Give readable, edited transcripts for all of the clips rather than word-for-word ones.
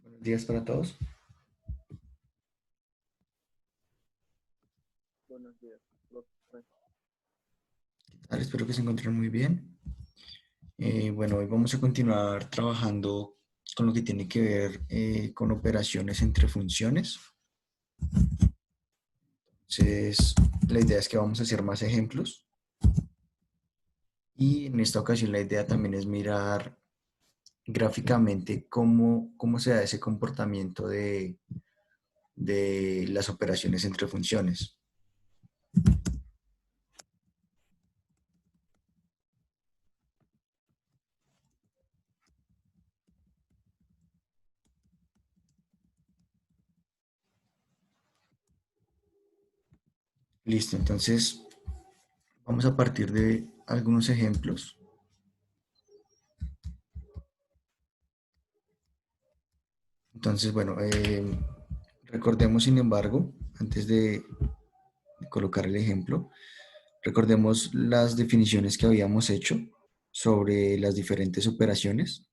Buenos días para todos. Buenos días, profe. Espero que se encuentren muy bien. Bueno, hoy vamos a continuar trabajando con lo que tiene que ver con operaciones entre funciones. Entonces, la idea es que vamos a hacer más ejemplos. Y en esta ocasión la idea también es mirar gráficamente cómo se da ese comportamiento de las operaciones entre funciones. Listo, entonces vamos a partir de algunos ejemplos. Entonces, bueno, recordemos, sin embargo, antes de colocar el ejemplo, recordemos las definiciones que habíamos hecho sobre las diferentes operaciones.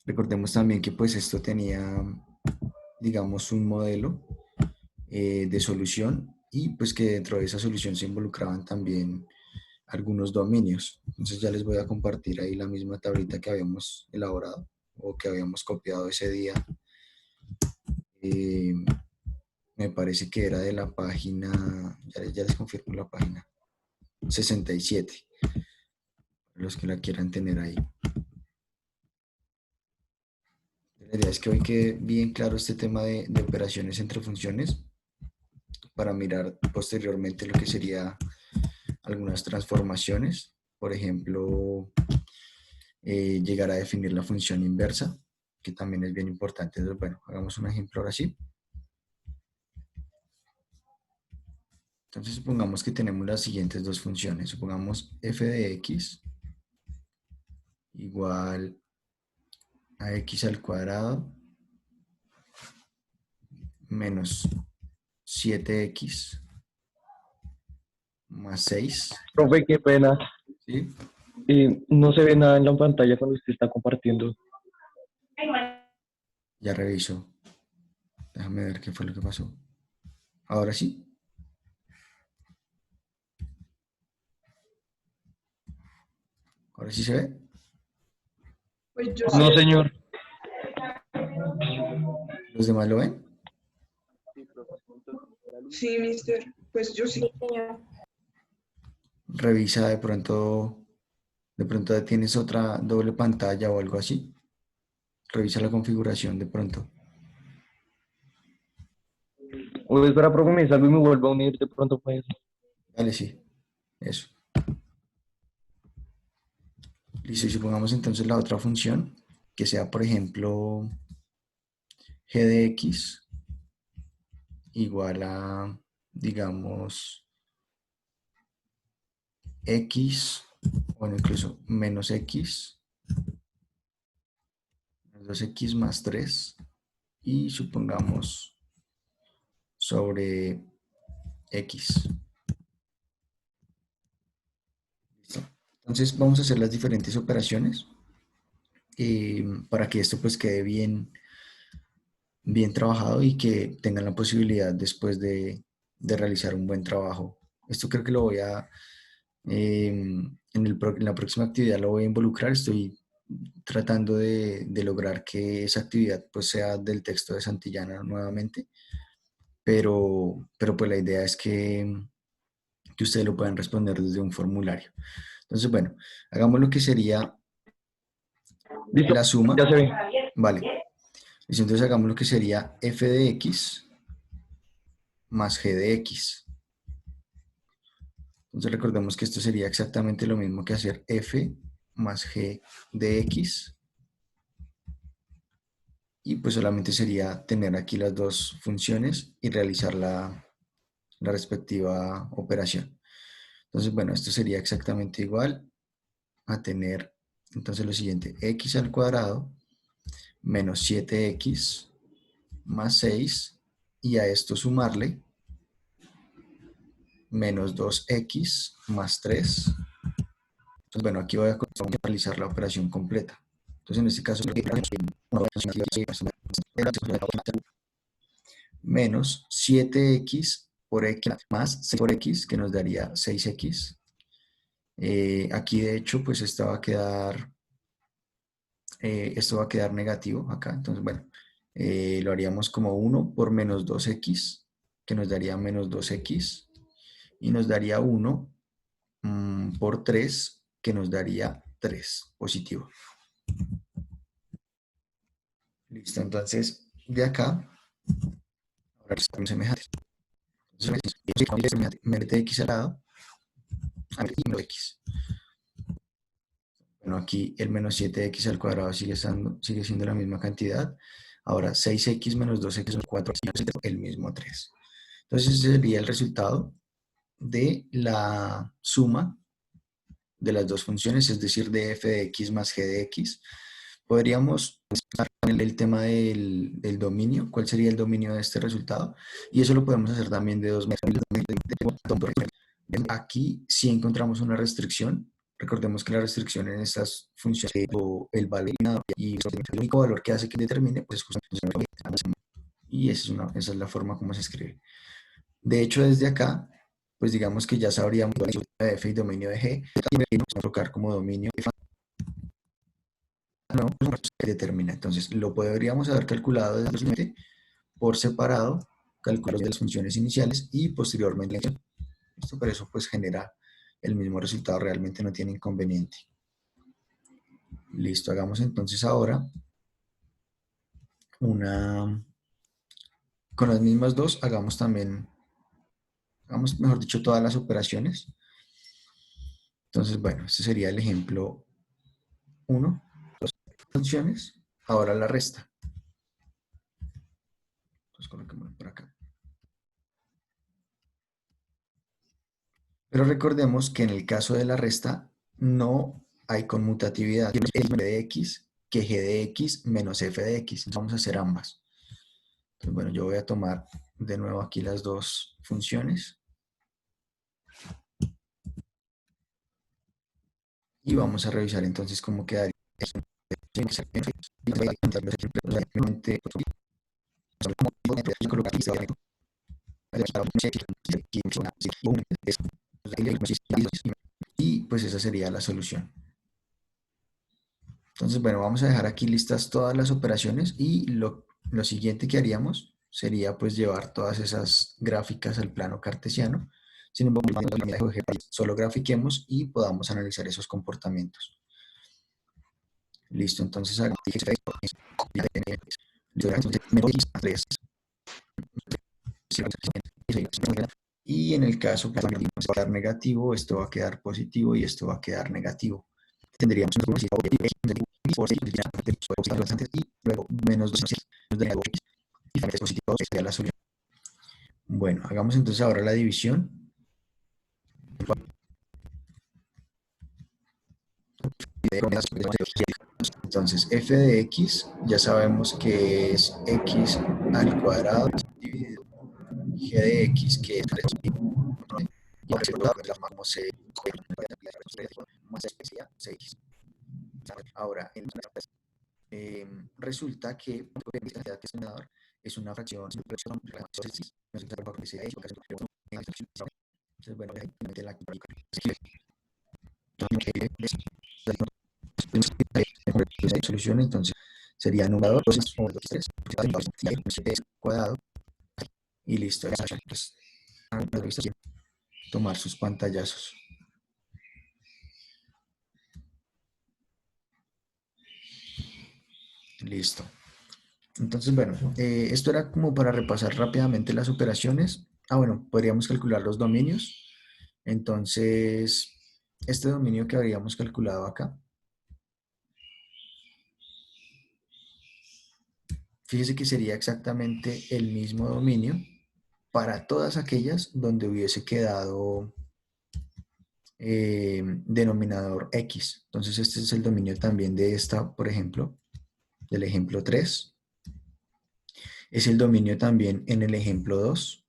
Recordemos también que pues esto tenía, digamos, un modelo de solución y pues que dentro de esa solución se involucraban también algunos dominios. Entonces ya les voy a compartir ahí la misma tablita que habíamos elaborado o que habíamos copiado ese día. Me parece que era de la página, ya les confirmo la página, 67, para los que la quieran tener ahí. La idea es que hoy quede bien claro este tema de operaciones entre funciones para mirar posteriormente lo que sería algunas transformaciones. Por ejemplo, llegar a definir la función inversa, que también es bien importante. Entonces, bueno, hagamos un ejemplo ahora sí. Entonces, supongamos que tenemos las siguientes dos funciones. Supongamos f de x igual a x al cuadrado menos 7x más 6. Profe, qué pena. ¿Sí? No se ve nada en la pantalla cuando usted está compartiendo. Ya reviso. Déjame ver qué fue lo que pasó. Ahora sí. Ahora sí se ve. Pues yo No, sí. señor. ¿Los demás lo ven? Sí, profe. Sí, mister. Pues yo sí. Revisa de pronto tienes otra doble pantalla o algo así. Revisa la configuración de pronto. O espera, profe, me salgo y me vuelvo a unir de pronto, pues. Dale, sí. Eso. Listo. Y supongamos entonces la otra función, que sea, por ejemplo, g de x igual a, digamos, x, bueno, incluso menos x, menos 2x más 3, y supongamos sobre x. ¿Listo? Entonces vamos a hacer las diferentes operaciones para que esto pues quede bien trabajado y que tengan la posibilidad después de realizar un buen trabajo. Esto creo que lo voy a, en la próxima actividad lo voy a involucrar. Estoy tratando de lograr que esa actividad pues sea del texto de Santillana nuevamente, pero pues la idea es que ustedes lo puedan responder desde un formulario. Entonces, bueno, hagamos lo que sería Listo, la suma. ya se ve. Vale. Listo, entonces hagamos lo que sería f de x más g de x. Entonces recordemos que esto sería exactamente lo mismo que hacer f más g de x. Y pues solamente sería tener aquí las dos funciones y realizar la respectiva operación. Entonces, bueno, esto sería exactamente igual a tener entonces lo siguiente: x al cuadrado menos 7x más 6, y a esto sumarle menos 2x más 3. Entonces, bueno, aquí voy a realizar la operación completa. Entonces, en este caso, menos 7x por x más 6 por x, que nos daría 6x. Aquí, de hecho, pues esto va a quedar negativo acá. Entonces, bueno, lo haríamos como 1 por menos 2x, que nos daría menos 2x. Y nos daría 1 por 3, que nos daría 3 positivo. Listo, entonces de acá, ahora están semejantes. Entonces, menos x al lado, y menos x. Bueno, aquí el menos 7x al cuadrado sigue siendo la misma cantidad. Ahora, 6x menos 2x son 4, el mismo 3. Entonces, ese sería el resultado de la suma de las dos funciones, es decir, de f de x más g de x. Podríamos pensar en el tema del dominio, cuál sería el dominio de este resultado, y eso lo podemos hacer también de dos maneras. Aquí sí encontramos una restricción. Recordemos que la restricción en estas funciones es el valor y el único valor que hace que determine pues, es justamente y esa es la forma como se escribe. De hecho, desde acá, pues digamos que ya sabríamos de f y dominio de g, y vamos a colocar como dominio f, no, se determina. Entonces, lo podríamos haber calculado desde por separado, cálculos de las funciones iniciales y posteriormente. Esto por eso pues genera el mismo resultado, realmente no tiene inconveniente. Listo, hagamos entonces ahora con las mismas dos, hagamos mejor dicho todas las operaciones. Entonces, bueno, este sería el ejemplo 1, dos funciones, ahora la resta. Entonces coloquémoslo por acá. Pero recordemos que en el caso de la resta no hay conmutatividad. Es de x que g de x menos f de x. Vamos a hacer ambas. Entonces, bueno, yo voy a tomar de nuevo aquí las dos funciones. Y vamos a revisar entonces cómo quedaría. Y pues esa sería la solución. Entonces, bueno, vamos a dejar aquí listas todas las operaciones y lo siguiente que haríamos sería pues llevar todas esas gráficas al plano cartesiano. Sin embargo, solo grafiquemos y podamos analizar esos comportamientos. Listo, entonces hagamos y en el caso que va a quedar negativo, esto va a quedar positivo y esto va a quedar negativo. Tendríamos y luego menos 2 y positivo sería la solución. Bueno, hagamos entonces ahora la división. Entonces, f de x ya sabemos que es x al cuadrado dividido g de x, que es 3, y como se más especial 6. Ahora, resulta que la cantidad que es menor es una fracción, entonces, bueno, la solución entonces sería numerador 2 3 cuadrado y listo. Pues, tomar sus pantallazos. Listo. Entonces, bueno, esto era como para repasar rápidamente las operaciones. Bueno, podríamos calcular los dominios. Entonces, este dominio que habríamos calculado acá, fíjese que sería exactamente el mismo dominio para todas aquellas donde hubiese quedado denominador X. Entonces, este es el dominio también de esta, por ejemplo, del ejemplo 3. Es el dominio también en el ejemplo 2.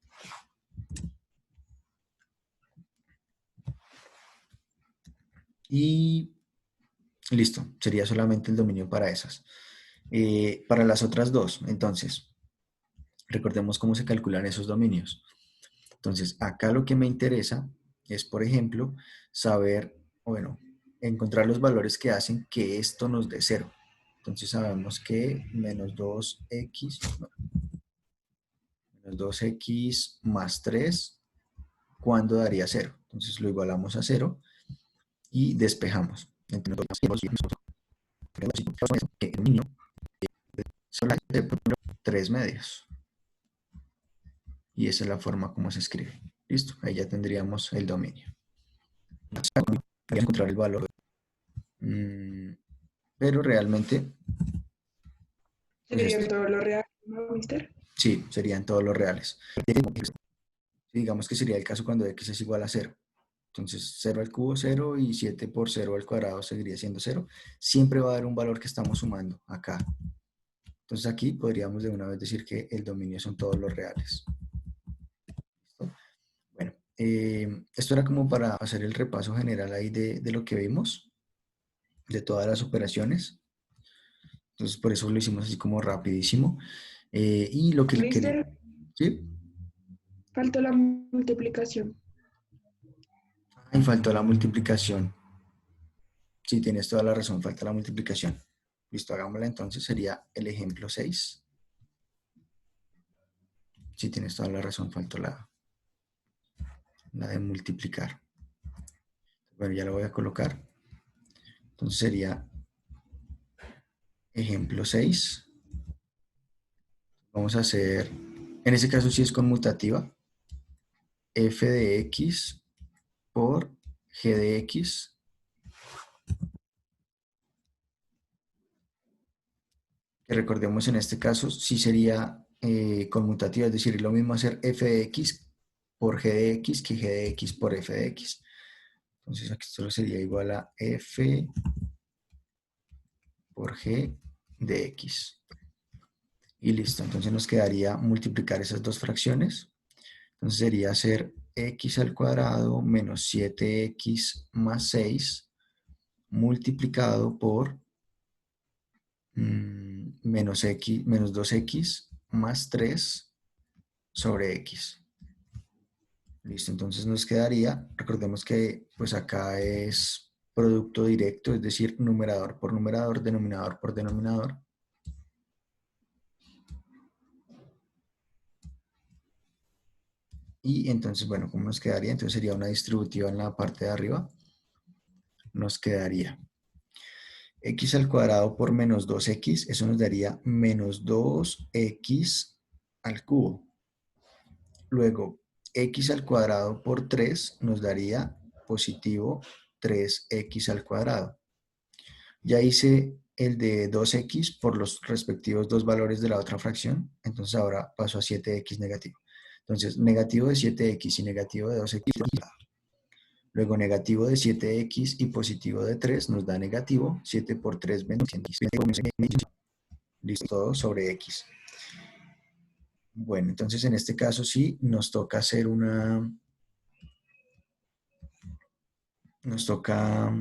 Y Listo, sería solamente el dominio para esas. Para las otras dos, entonces, recordemos cómo se calculan esos dominios. Entonces, acá lo que me interesa es, por ejemplo, saber, bueno, encontrar los valores que hacen que esto nos dé cero. Entonces sabemos que menos 2x, no, menos 2x más 3, ¿cuándo daría cero? Entonces lo igualamos a cero y despejamos. Entonces, que el dominio solo es de 3 medios. Y esa es la forma como se escribe. Listo, ahí ya tendríamos el dominio. Voy a encontrar el valor. Pero realmente, pues Sería esto, en todo lo real, ¿no, mister? sí, serían todos los reales. Digamos que sería el caso cuando x es igual a cero. Entonces 0 al cubo 0 y 7 por 0 al cuadrado seguiría siendo 0. Siempre va a haber un valor que estamos sumando acá. Entonces aquí podríamos de una vez decir que el dominio son todos los reales. ¿Listo? Bueno, esto era como para hacer el repaso general ahí de lo que vimos, de todas las operaciones. Entonces por eso lo hicimos así como rapidísimo. Y lo que le quería... Mister, ¿Sí? faltó la multiplicación. Ahí faltó la multiplicación. Sí, tienes toda la razón, falta la multiplicación. Listo, hagámosla entonces, sería el ejemplo 6. Sí, tienes toda la razón, faltó la de multiplicar. Bueno, ya lo voy a colocar. Entonces sería ejemplo 6. Vamos a hacer, en ese caso sí es conmutativa, f de x por g de x. Que recordemos en este caso sí sería conmutativa, es decir, lo mismo hacer f de x por g de x que g de x por f de x. Entonces aquí solo sería igual a f por g de x. Y listo, entonces nos quedaría multiplicar esas dos fracciones. Entonces sería hacer x al cuadrado menos 7x más 6 multiplicado por menos 2x más 3 sobre x. Listo, entonces nos quedaría, recordemos que pues acá es producto directo, es decir, numerador por numerador, denominador por denominador. Y entonces, bueno, ¿cómo nos quedaría? Entonces sería una distributiva en la parte de arriba. Nos quedaría x al cuadrado por menos 2x, eso nos daría menos 2x al cubo. Luego, x al cuadrado por 3 nos daría positivo 3x al cuadrado. Ya hice el de 2x por los respectivos dos valores de la otra fracción, entonces ahora paso a 7x negativo. Entonces, negativo de 7x y negativo de 2x. Luego negativo de 7x y positivo de 3 nos da negativo. 7 por 3, 20. Listo, todo sobre x. Bueno, entonces en este caso sí nos toca hacer una... Nos toca...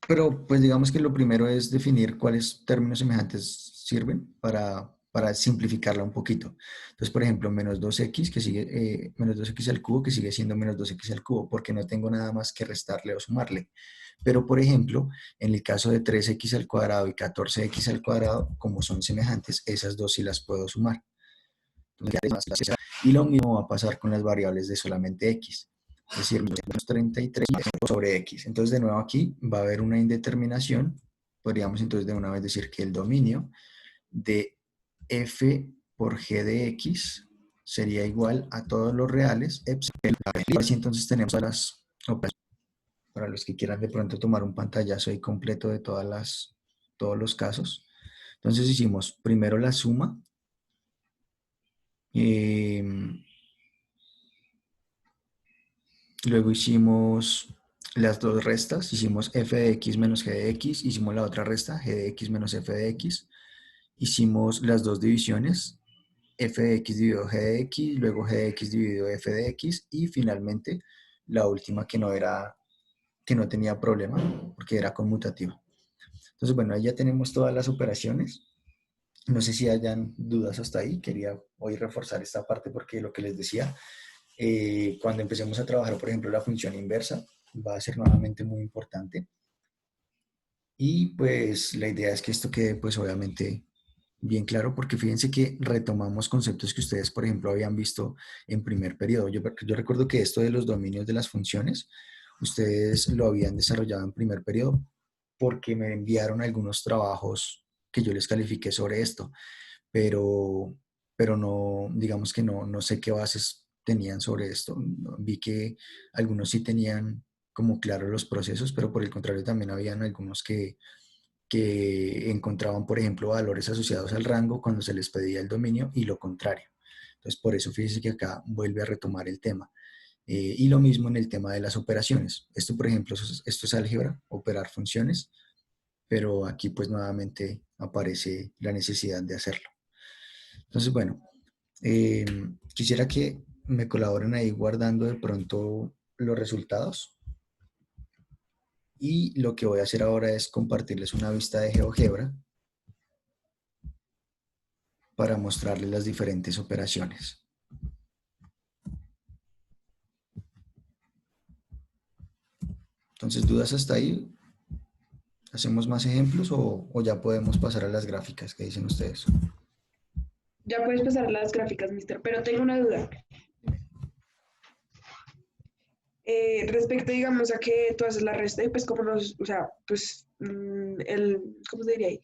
Pero pues digamos que lo primero es definir cuáles términos semejantes sirven para simplificarla un poquito. Entonces, por ejemplo, menos 2x que sigue, menos 2x al cubo que sigue siendo menos 2x al cubo, porque no tengo nada más que restarle o sumarle. Pero, por ejemplo, en el caso de 3x al cuadrado y 14x al cuadrado, como son semejantes, esas dos sí las puedo sumar. Y lo mismo va a pasar con las variables de solamente x. Es decir, menos 33 sobre x. Entonces, de nuevo aquí va a haber una indeterminación. Podríamos entonces de una vez decir que el dominio de f por g de x sería igual a todos los reales, y así entonces tenemos las operaciones. Para los que quieran de pronto tomar un pantallazo ahí completo de todos los casos. Entonces hicimos primero la suma. Luego hicimos las dos restas, hicimos f de x menos g de x, hicimos la otra resta, g de x menos f de x, hicimos las dos divisiones, f de x dividido g de x, luego g de x dividido f de x, y finalmente la última que no era que no tenía problema porque era conmutativo. Entonces, bueno, ahí ya tenemos todas las operaciones. No sé si hayan dudas hasta ahí. Quería hoy reforzar esta parte porque lo que les decía, cuando empecemos a trabajar, por ejemplo, la función inversa, va a ser nuevamente muy importante. Y pues la idea es que esto quede pues obviamente bien claro, porque fíjense que retomamos conceptos que ustedes, por ejemplo, habían visto en primer periodo. Yo recuerdo que esto de los dominios de las funciones, ustedes lo habían desarrollado en primer periodo porque me enviaron algunos trabajos que yo les califiqué sobre esto, pero, pero no, digamos que no sé qué bases tenían sobre esto. Vi que algunos sí tenían como claros los procesos, pero por el contrario también habían algunos que encontraban, por ejemplo, valores asociados al rango cuando se les pedía el dominio y lo contrario. Entonces, por eso fíjense que acá vuelve a retomar el tema. Y lo mismo en el tema de las operaciones. Esto, por ejemplo, esto es álgebra, operar funciones, pero aquí pues nuevamente aparece la necesidad de hacerlo. Entonces, bueno, eh, quisiera que me colaboren ahí guardando de pronto los resultados. Y lo que voy a hacer ahora es compartirles una vista de GeoGebra para mostrarles las diferentes operaciones. Entonces, ¿dudas hasta ahí? ¿Hacemos más ejemplos o ya podemos pasar a las gráficas? ¿Qué dicen ustedes? Ya puedes pasar las gráficas, mister, pero tengo una duda. Respecto, digamos, a que tú haces la resta y pues como nos, o sea, pues ¿cómo se diría ahí?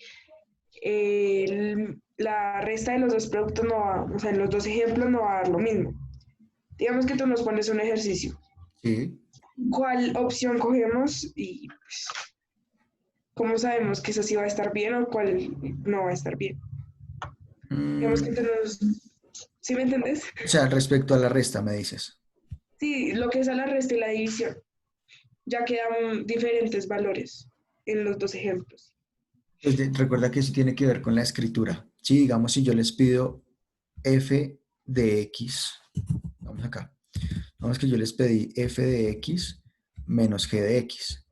La resta de los dos productos no va, o sea, en los dos ejemplos no va a dar lo mismo. Digamos que tú nos pones un ejercicio. Sí. ¿Cuál opción cogemos y pues, cómo sabemos que eso sí va a estar bien o cuál no va a estar bien? Digamos que tú Mm, nos... ¿Sí me entendés? o sea, respecto a la resta, me dices. Sí, lo que es a la resta y la división, ya quedan diferentes valores en los dos ejemplos. Pues recuerda que eso tiene que ver con la escritura. Sí, digamos, si yo les pido f de x, vamos acá. Vamos que yo les pedí f de x menos g de x.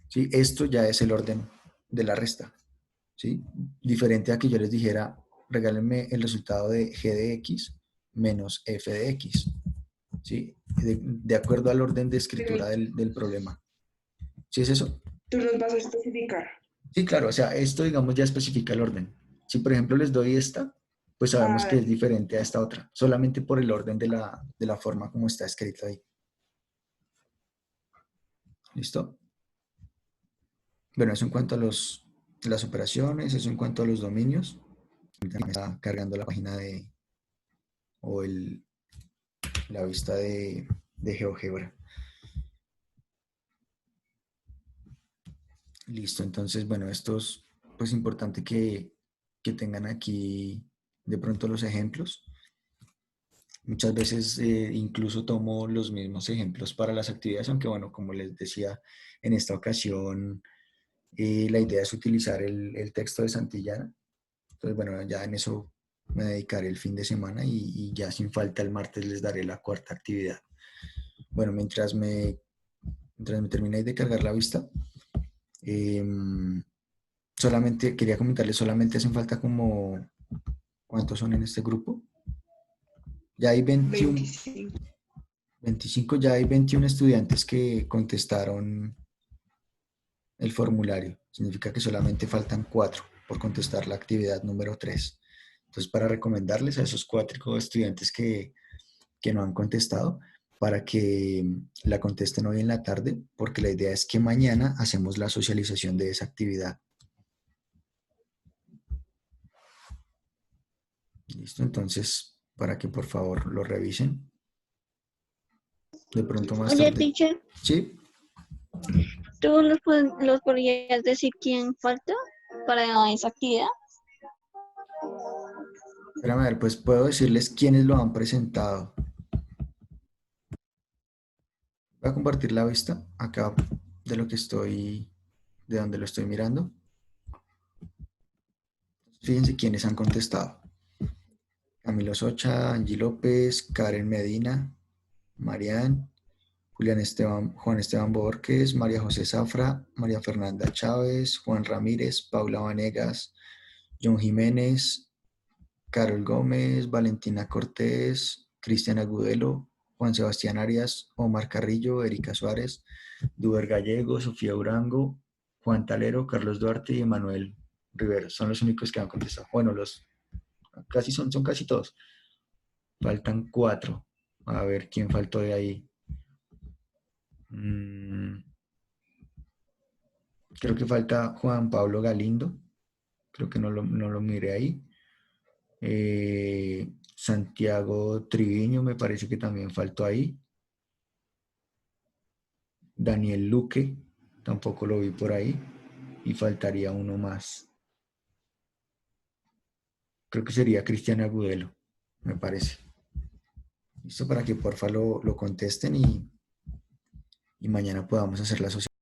¿Sí? Esto ya es el orden de la resta. ¿Sí? Diferente a que yo les dijera, regálenme el resultado de g de x menos f de x. ¿Sí? De acuerdo al orden de Pero escritura del problema. ¿Sí es eso? tú nos vas a especificar. Sí, claro, o sea, esto, digamos, ya especifica el orden. Si, por ejemplo, les doy esta, pues sabemos Ah, que es dale. diferente a esta otra, solamente por el orden de la forma como está escrito ahí. ¿Listo? Bueno, eso en cuanto a las operaciones, eso en cuanto a los dominios. Ahorita me está cargando la página o la vista de GeoGebra. Listo, entonces, bueno, esto es pues importante que tengan aquí de pronto los ejemplos. Muchas veces incluso tomo los mismos ejemplos para las actividades, aunque bueno, como les decía, en esta ocasión la idea es utilizar el texto de Santillana. Entonces, bueno, ya en eso me dedicaré el fin de semana y ya sin falta el martes les daré la cuarta actividad. Bueno, mientras me terminéis de cargar la vista, solamente quería comentarles, solamente hacen falta como, ¿cuántos son en este grupo? Ya hay 21, 25. 25, ya hay 21 estudiantes que contestaron el formulario. Significa que solamente faltan 4 por contestar la actividad número 3. Entonces, para recomendarles a esos 4 estudiantes que no han contestado, para que la contesten hoy en la tarde, porque la idea es que mañana hacemos la socialización de esa actividad. ¿Listo? Entonces, para que por favor lo revisen. De pronto más Oye, tarde. teacher, ¿Sí? ¿tú los podrías decir quién falta para esa actividad? Espérame a ver, pues puedo decirles quiénes lo han presentado. Voy a compartir la vista acá de lo que estoy, de donde lo estoy mirando. Fíjense quiénes han contestado. Camilo Socha, Angie López, Karen Medina, Marian, Juan Esteban Borges, María José Zafra, María Fernanda Chávez, Juan Ramírez, Paula Vanegas, John Jiménez, Carol Gómez, Valentina Cortés, Cristian Agudelo, Juan Sebastián Arias, Omar Carrillo, Erika Suárez, Duber Gallego, Sofía Urango, Juan Talero, Carlos Duarte y Emanuel Rivero. Son los únicos que han contestado. Bueno, son casi todos. Faltan 4. A ver quién faltó de ahí. Creo que falta Juan Pablo Galindo. Creo que no lo miré ahí. Santiago Triviño me parece que también faltó ahí. Daniel Luque, tampoco lo vi por ahí. Y faltaría uno más. Creo que sería Cristian Agudelo, me parece. Listo, para que porfa lo contesten y mañana podamos hacer la asociación.